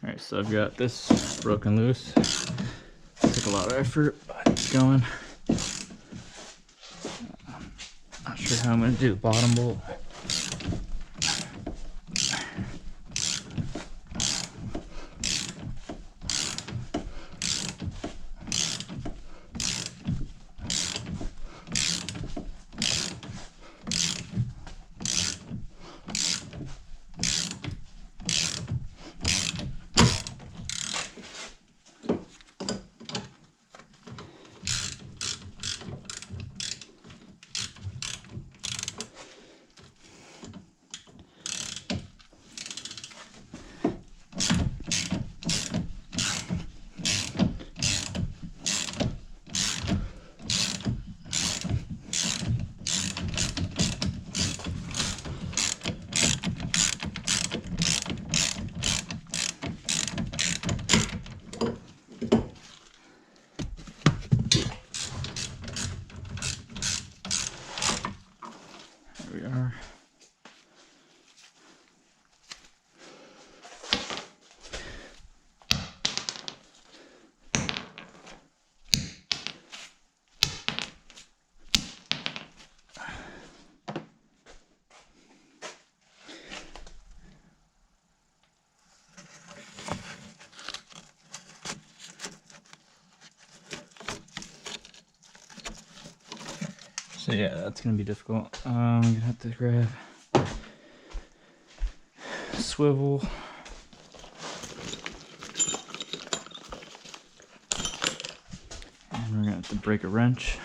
Alright, so I've got this broken loose. Took a lot of effort, but it's going. Not sure how I'm going to do the bottom bolt. There we are. So yeah, that's gonna be difficult. I'm gonna have to grab swivel. And we're gonna have to break a wrench.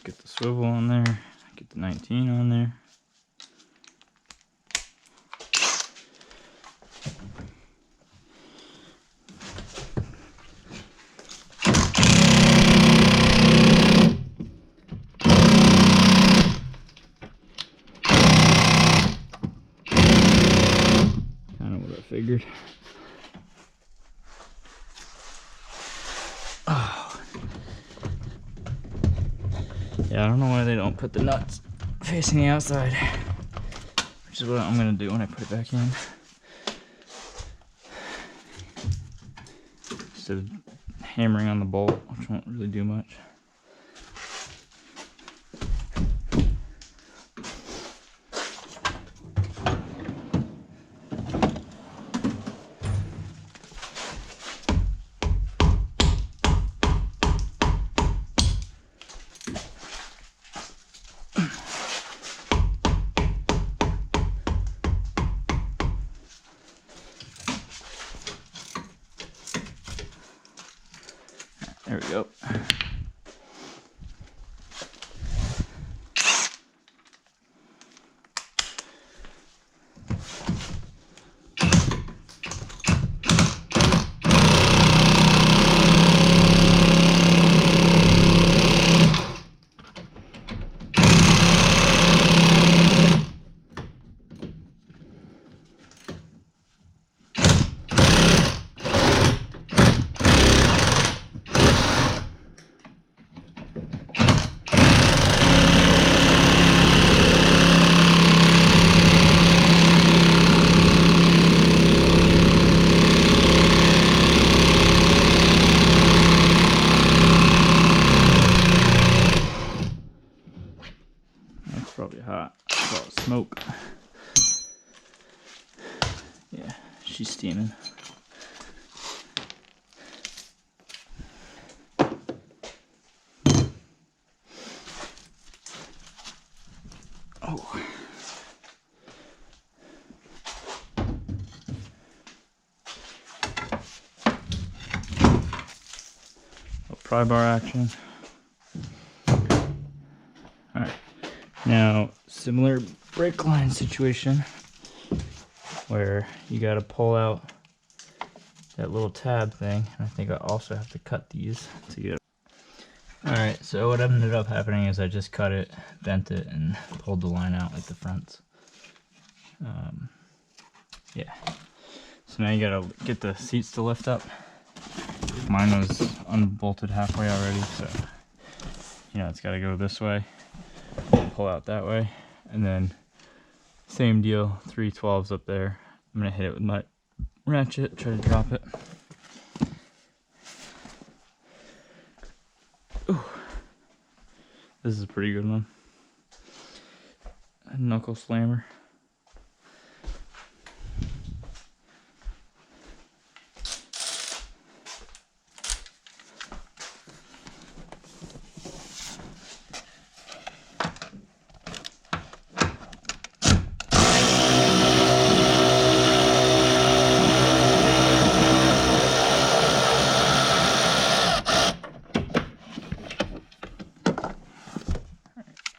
Get the swivel on there, get the 19 on there. Kind of what I figured. Oh. Yeah, I don't know why they don't put the nuts facing the outside, which is what I'm gonna do when I put it back in. Instead of hammering on the bolt, which won't really do much. There we go. Probably hot. I saw smoke. Yeah, she's steaming. Oh. Oh, pry bar action. Alright, now similar brake line situation where you gotta pull out that little tab thing, and I think I also have to cut these to get it. Alright, so what ended up happening is I just cut it, bent it, and pulled the line out like the fronts. Yeah. So now you gotta get the seats to lift up. Mine was unbolted halfway already, so you know it's gotta go this way, and pull out that way, and then same deal, 3 12s up there. I'm gonna hit it with my ratchet, try to drop it. Ooh. This is a pretty good one. A knuckle slammer.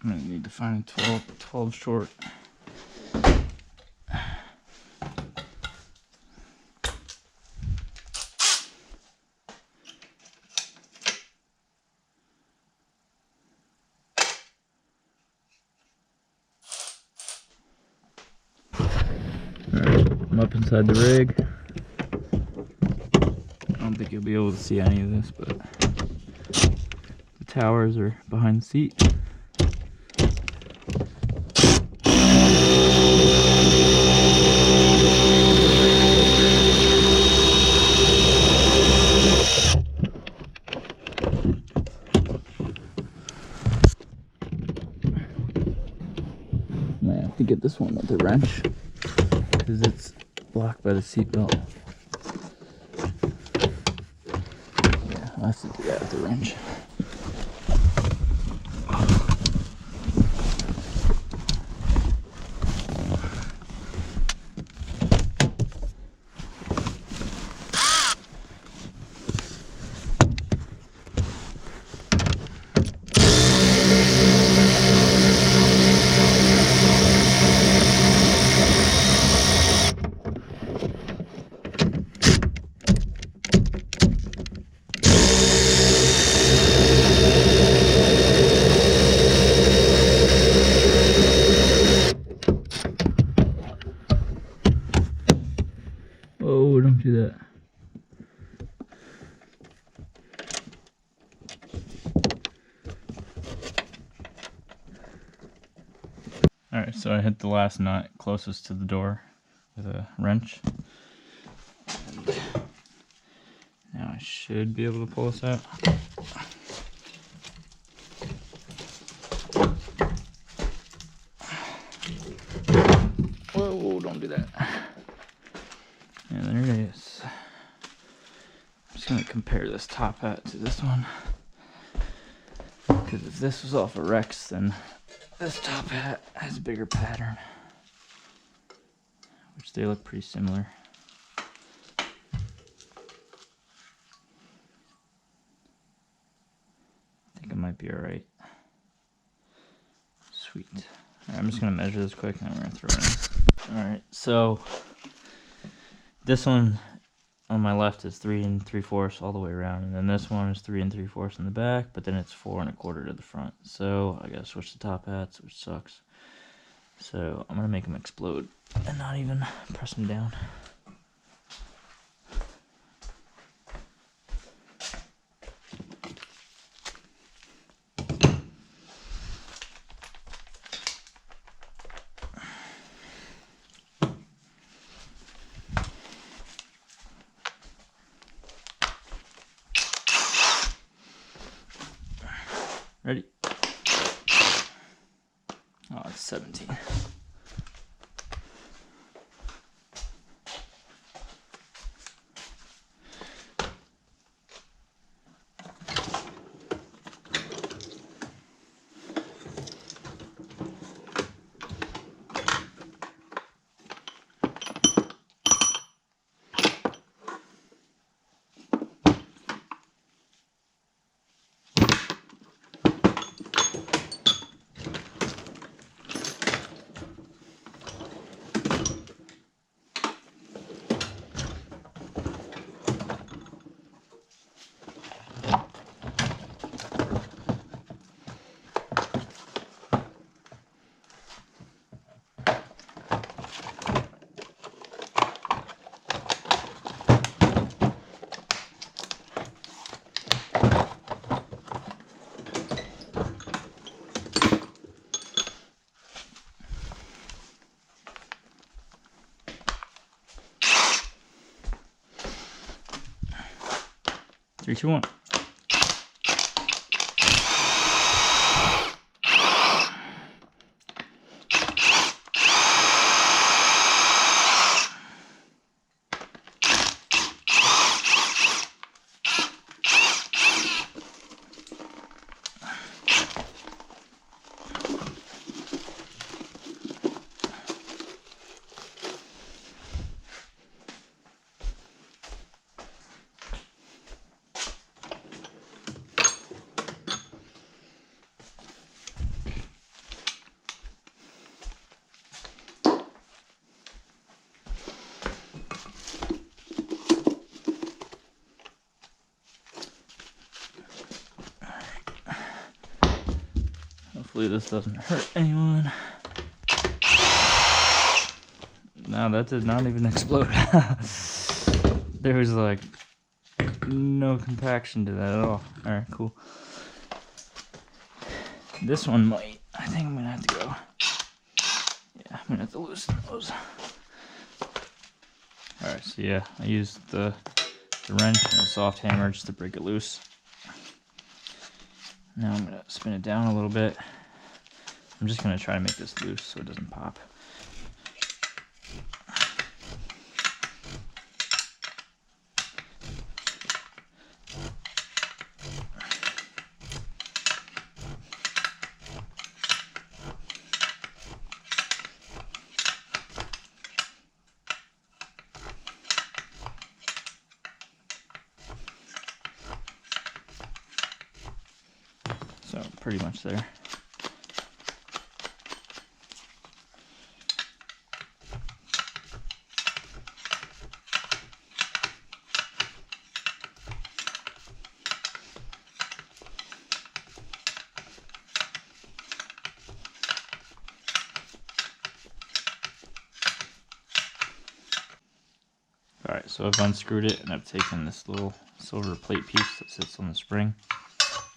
I'm gonna need to find a 12 short. Alright, I'm up inside the rig. I don't think you'll be able to see any of this, but the towers are behind the seat. I have to get this one with a wrench because it's blocked by the seat belt. Yeah, I'll have to do that with the wrench. Oh, don't do that. Alright, so I hit the last nut closest to the door with a wrench. And now I should be able to pull this out. Whoa, don't do that. And there it is. I'm just going to compare this top hat to this one. Because if this was off a Rex, then this top hat has a bigger pattern. Which they look pretty similar. I think it might be alright. Sweet. Alright, I'm just going to measure this quick and then we're going to throw it in. Alright, so this one on my left is 3 3/4 all the way around, and then this one is 3 3/4 in the back, but then it's 4 1/4 to the front. So I gotta switch the top hats, which sucks. So I'm gonna make them explode and not even press them down. Ready? Oh, it's 17. 3, 2, 1. Hopefully this doesn't hurt anyone. No, that did not even explode. There was like no compaction to that at all. Alright, cool. This one might. I think I'm gonna have to go. Yeah, I'm gonna have to loosen those. Alright, so yeah, I used the wrench and a soft hammer just to break it loose. Now I'm gonna spin it down a little bit. I'm just gonna try to make this loose so it doesn't pop. So pretty much there. Alright, so I've unscrewed it and I've taken this little silver plate piece that sits on the spring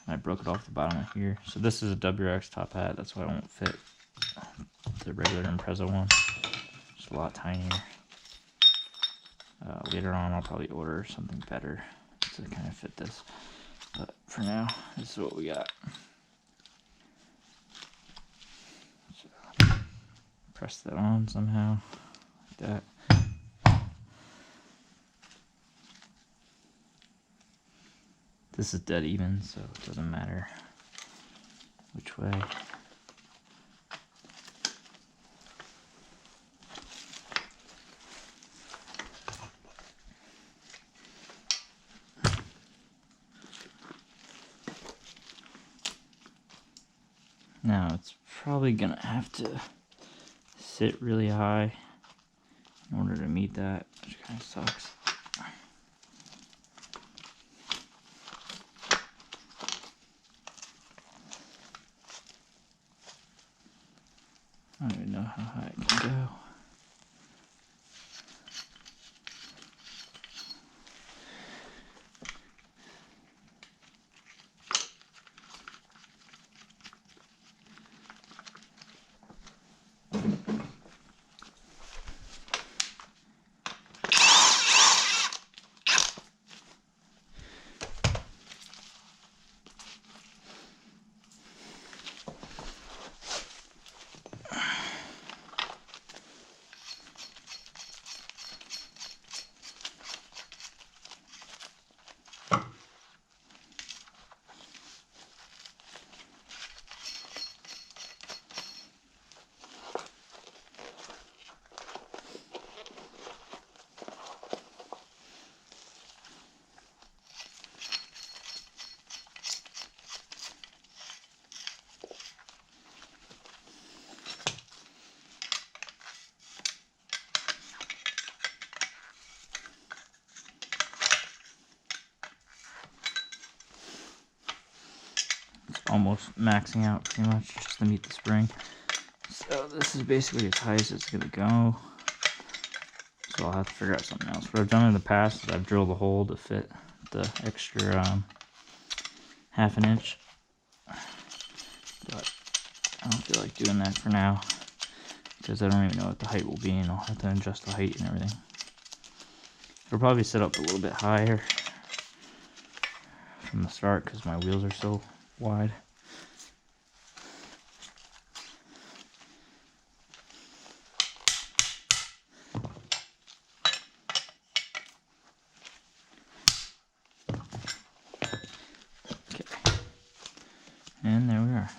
and I broke it off the bottom of here. So this is a WRX top hat, that's why it won't fit the regular Impreza one. It's a lot tinier. Later on I'll probably order something better to kind of fit this. But for now, this is what we got. So, press that on somehow, like that. This is dead even, so it doesn't matter which way. Now it's probably gonna have to sit really high in order to meet that, which kind of sucks. I don't even know how high it can go. Almost maxing out pretty much just to meet the spring. So this is basically as high as it's gonna go. So I'll have to figure out something else. What I've done in the past is I've drilled a hole to fit the extra ½ an inch. But I don't feel like doing that for now because I don't even know what the height will be, and I'll have to adjust the height and everything. It'll probably sit up a little bit higher from the start because my wheels are so wide. Okay. And there we are.